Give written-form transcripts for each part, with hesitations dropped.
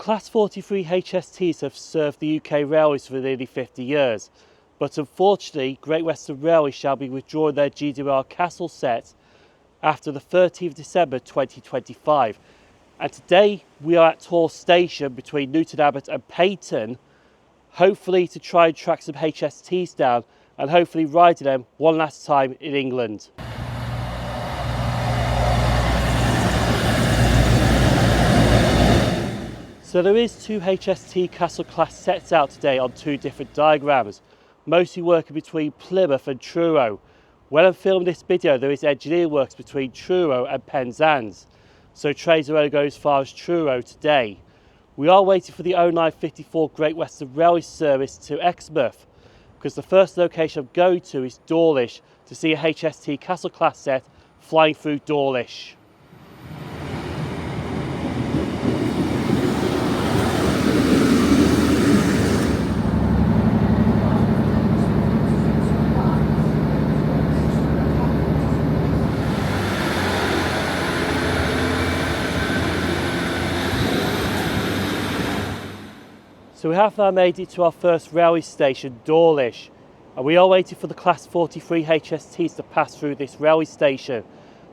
Class 43 HSTs have served the UK Railways for nearly 50 years, but unfortunately Great Western Railway shall be withdrawing their GWR Castle set after the 13th of December 2025. And today we are at Tor Station between Newton Abbot and Payton, hopefully to try and track some HSTs down and hopefully riding them one last time in England. So there is two HST Castle Class sets out today on two different diagrams, mostly working between Plymouth and Truro. When I'm filming this video, there is engineer works between Truro and Penzance, so trains are only going as far as Truro today. We are waiting for the 0954 Great Western Railway service to Exmouth, because the first location I'm going to is Dawlish to see a HST Castle Class set flying through Dawlish. So we have now made it to our first railway station, Dawlish, and we are waiting for the Class 43 HSTs to pass through this railway station.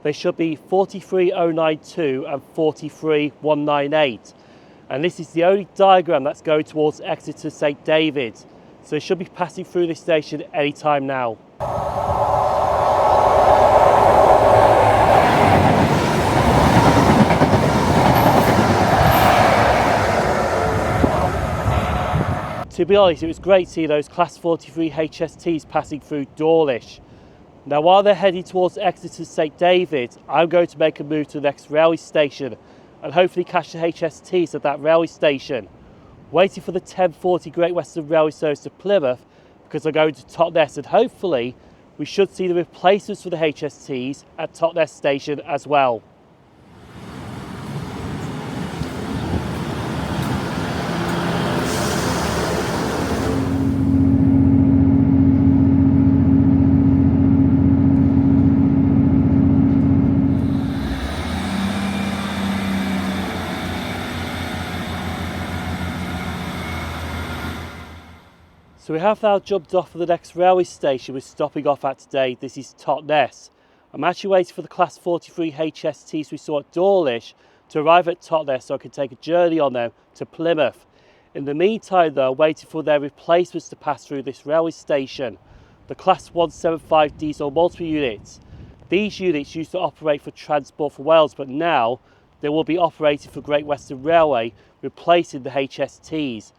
They should be 43092 and 43198, and this is the only diagram that's going towards Exeter St David's, so they should be passing through this station any time now. To be honest, it was great to see those Class 43 HSTs passing through Dawlish. Now while they're heading towards Exeter St David's, I'm going to make a move to the next railway station and hopefully catch the HSTs at that railway station. Waiting for the 1040 Great Western Railway service to Plymouth because I'm going to Totnes, and hopefully we should see the replacements for the HSTs at Totnes station as well. So we have now jumped off of the next railway station we're stopping off at today. This is Totnes. I'm actually waiting for the Class 43 HSTs we saw at Dawlish to arrive at Totnes so I can take a journey on them to Plymouth. In the meantime though, I'm waiting for their replacements to pass through this railway station. The Class 175 diesel multiple units. These units used to operate for Transport for Wales, but now they will be operating for Great Western Railway, replacing the HSTs.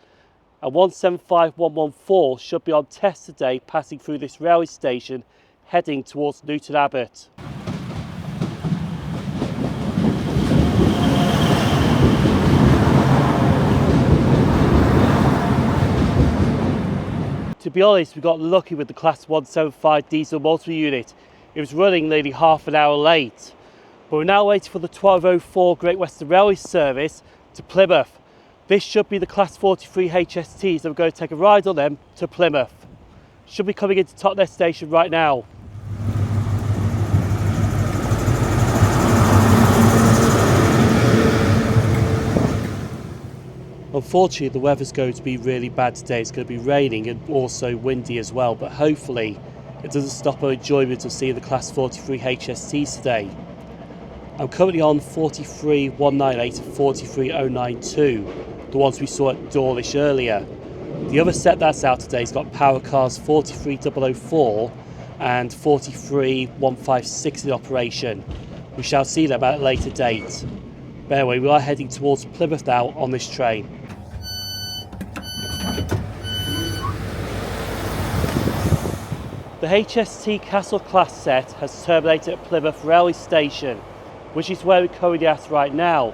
And 175114 should be on test today, passing through this railway station, heading towards Newton Abbot. To be honest, we got lucky with the Class 175 diesel multiple unit. It was running nearly half an hour late. But we're now waiting for the 1204 Great Western Railway service to Plymouth. This should be the Class 43 HSTs, and we're going to take a ride on them to Plymouth. Should be coming into Totnes station right now. Unfortunately, the weather's going to be really bad today. It's going to be raining and also windy as well, but hopefully it doesn't stop our enjoyment of seeing the Class 43 HSTs today. I'm currently on 43198 and 43092. The ones we saw at Dawlish earlier. The other set that's out today has got power cars 43004 and 43156 in operation. We shall see them at a later date. But anyway, we are heading towards Plymouth now on this train. The HST Castle Class set has terminated at Plymouth railway station, which is where we're currently at right now.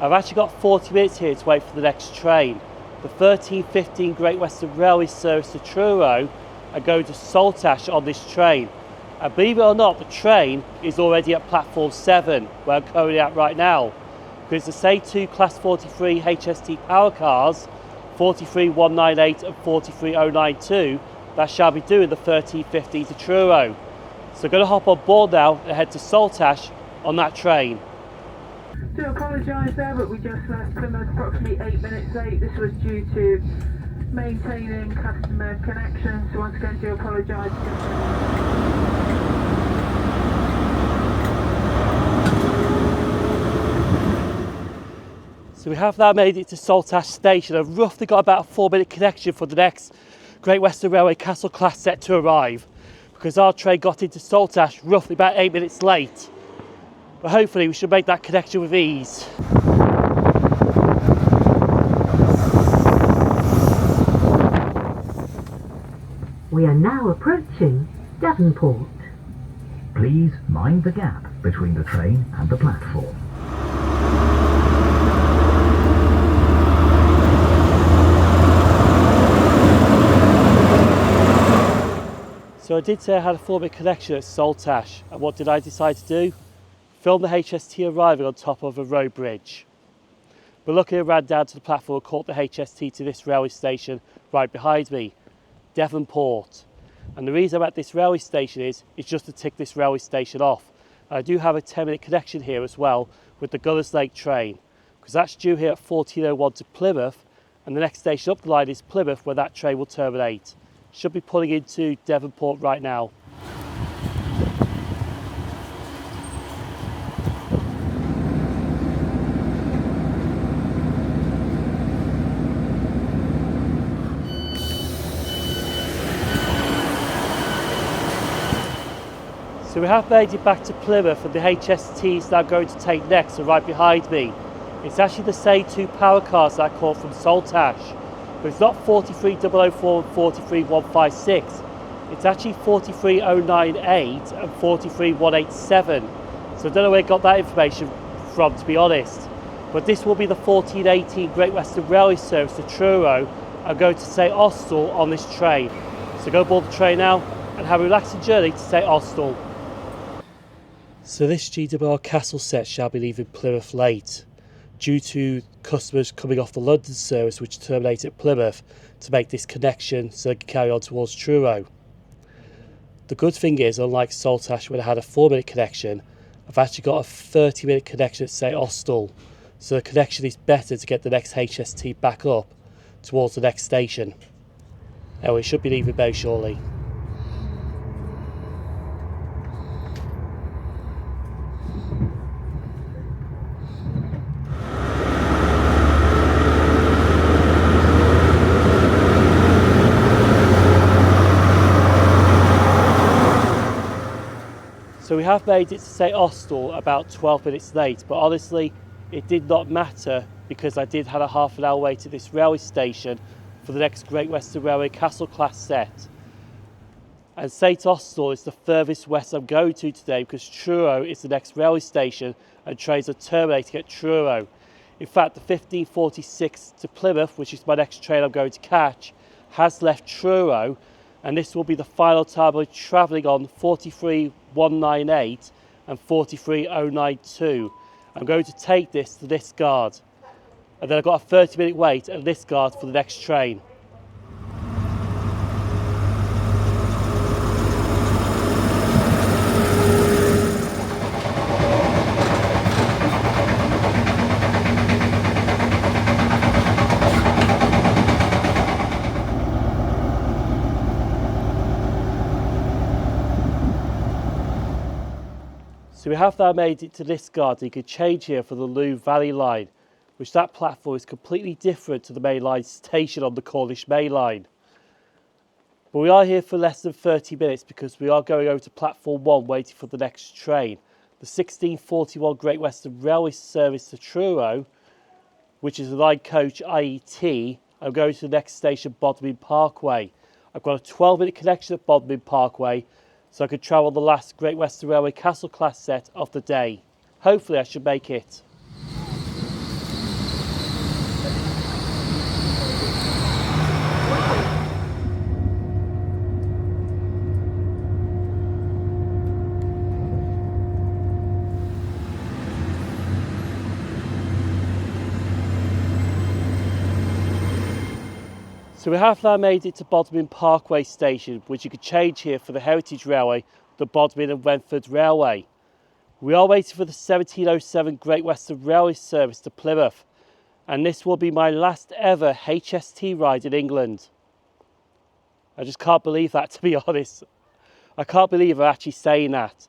I've actually got 40 minutes here to wait for the next train. The 1315 Great Western Railway service to Truro are going to Saltash on this train. And believe it or not, the train is already at platform 7, where I'm currently at right now. Because the same two Class 43 HST power cars, 43198 and 43092, that shall be doing the 1315 to Truro. So I'm going to hop on board now and head to Saltash on that train. To accommodate apologise there, but we just left Plymouth approximately 8 minutes late. This was due to maintaining customer connections, so once again do apologise. So we have now made it to Saltash Station. I've roughly got about a 4-minute connection for the next Great Western Railway Castle Class set to arrive, because our train got into Saltash roughly about 8 minutes late. But hopefully we should make that connection with ease. We are now approaching Devonport. Please mind the gap between the train and the platform. So I did say I had a 4-minute connection at Saltash, and what did I decide to do? Film the HST arriving on top of a road bridge. But luckily I ran down to the platform and caught the HST to this railway station right behind me, Devonport. And the reason I'm at this railway station is just to tick this railway station off. And I do have a 10-minute connection here as well with the Gunners Lake train, because that's due here at 14:01 to Plymouth, and the next station up the line is Plymouth, where that train will terminate. Should be pulling into Devonport right now. So we have made it back to Plymouth, and the HST is now going to take next, and right behind me. It's actually the same two power cars that I caught from Saltash. But it's not 43004 and 43156. It's actually 43098 and 43187. So I don't know where I got that information from, to be honest. But this will be the 1418 Great Western Railway service to Truro. I'm going to St Austell on this train. So go board the train now and have a relaxing journey to St Austell. So this GWR Castle set shall be leaving Plymouth late, due to customers coming off the London service which terminate at Plymouth to make this connection so they can carry on towards Truro. The good thing is, unlike Saltash when I had a 4-minute connection, I've actually got a 30-minute connection at St Austell, so the connection is better to get the next HST back up towards the next station. Anyway, it should be leaving very shortly. So we have made it to St Austell about 12 minutes late, but honestly it did not matter because I did have a half an hour wait at this railway station for the next Great Western Railway Castle Class set. And St Austell is the furthest west I'm going to today because Truro is the next railway station and trains are terminating at Truro. In fact, the 1546 to Plymouth, which is my next train I'm going to catch, has left Truro, and this will be the final time I'm travelling on 43198 and 43092. I'm going to take this to Liskeard, and then I've got a 30-minute wait at Liskeard for the next train. So we have now made it to Liskeard, and you can change here for the Lune Valley line, which that platform is completely different to the main line station on the Cornish main line. But we are here for less than 30 minutes because we are going over to platform 1 waiting for the next train, the 1641 Great Western Railway service to Truro, which is a line coach IET. I'm going to the next station, Bodmin Parkway. I've got a 12-minute connection at Bodmin Parkway, so I could travel the last Great Western Railway Castle Class set of the day. Hopefully I should make it. So we have now made it to Bodmin Parkway station, which you could change here for the Heritage Railway, the Bodmin and Wentford Railway. We are waiting for the 1707 Great Western Railway service to Plymouth, and this will be my last ever HST ride in England. I just can't believe that, to be honest. I can't believe I'm actually saying that.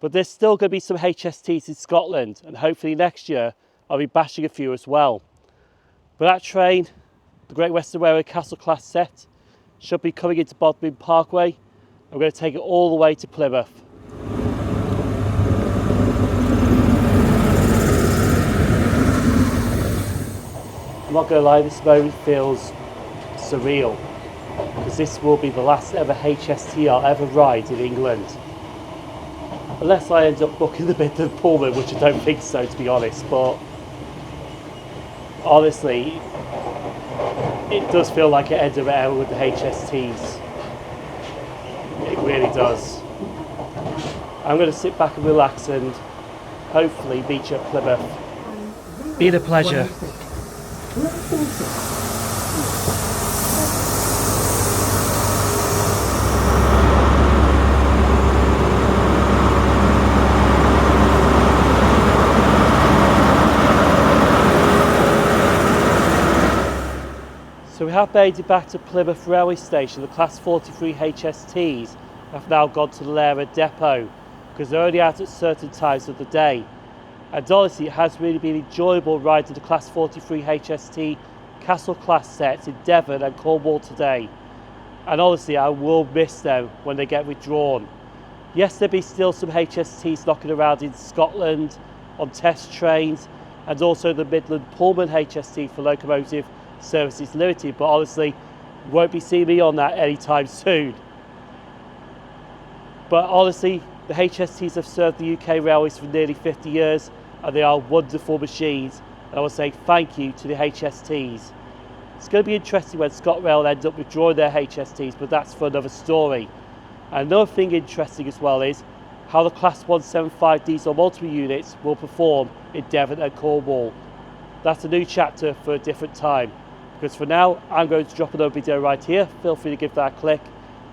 But there's still going to be some HSTs in Scotland, and hopefully next year I'll be bashing a few as well. But that train, the Great Western Railway Castle Class set, should be coming into Bodmin Parkway. I'm going to take it all the way to Plymouth. I'm not going to lie, this moment feels surreal, because this will be the last ever HST I'll ever ride in England. Unless I end up booking the Midland Pullman, which I don't think so, to be honest, but honestly, it does feel like an end of an era with the HSTs. It really does. I'm going to sit back and relax and hopefully meet you at Plymouth. Been a pleasure. So we have made it back to Plymouth Railway Station. The Class 43 HSTs have now gone to the Lara depot because they're only out at certain times of the day. And honestly, it has really been enjoyable riding the Class 43 HST Castle Class sets in Devon and Cornwall today. And honestly, I will miss them when they get withdrawn. Yes, there'll be still some HSTs knocking around in Scotland on test trains, and also the Midland Pullman HST for Locomotive Services Limited, but honestly, you won't be seeing me on that anytime soon. But honestly, the HSTs have served the UK railways for nearly 50 years, and they are wonderful machines, and I will say thank you to the HSTs. It's going to be interesting when ScotRail end up withdrawing their HSTs, but that's for another story. And another thing interesting as well is how the Class 175 diesel multiple units will perform in Devon and Cornwall. That's a new chapter for a different time. Because for now, I'm going to drop another video right here. Feel free to give that a click.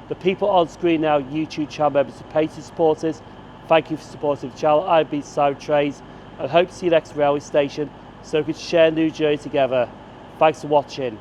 The people on screen now, YouTube channel members and Patreon supporters, thank you for supporting the channel. I've been SimOnTrains, and hope to see you next railway station so we can share a new journey together. Thanks for watching.